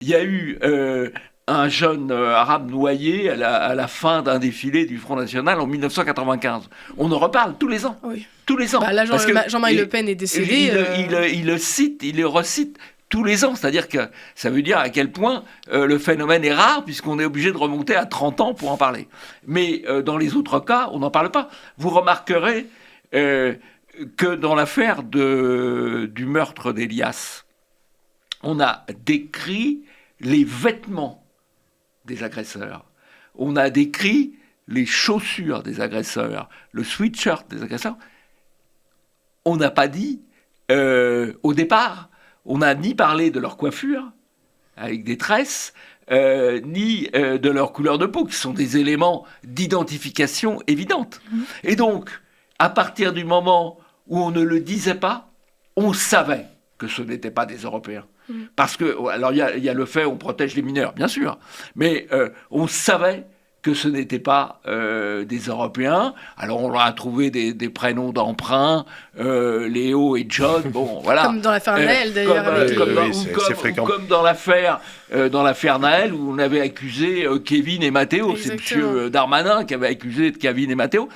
Il y a eu un jeune arabe noyé à la fin d'un défilé du Front National en 1995. On en reparle tous les ans. Oui. Tous les ans. Bah là, Parce que Jean-Marie Le Pen est décédé. il le cite, il le recite tous les ans. C'est-à-dire que ça veut dire à quel point le phénomène est rare, puisqu'on est obligé de remonter à 30 ans pour en parler. Mais dans les autres cas, on n'en parle pas. Vous remarquerez que dans l'affaire du meurtre d'Elias, on a décrit les vêtements des agresseurs. On a décrit les chaussures des agresseurs, le sweatshirt des agresseurs. On n'a pas dit, au départ, on n'a ni parlé de leur coiffure, avec des tresses, ni de leur couleur de peau, qui sont des éléments d'identification évidente. Et donc, à partir du moment où on ne le disait pas, on savait que ce n'étaient pas des Européens. Parce que, alors il y a le fait on protège les mineurs, bien sûr, mais on savait que ce n'étaient pas des Européens. Alors on leur a trouvé des prénoms d'emprunt, Léo et John, bon voilà. Comme dans l'affaire Naël d'ailleurs. Comme dans l'affaire Naël où on avait accusé Kevin et Matteo. C'est Exactement. M. Darmanin qui avait accusé Kevin et Matteo.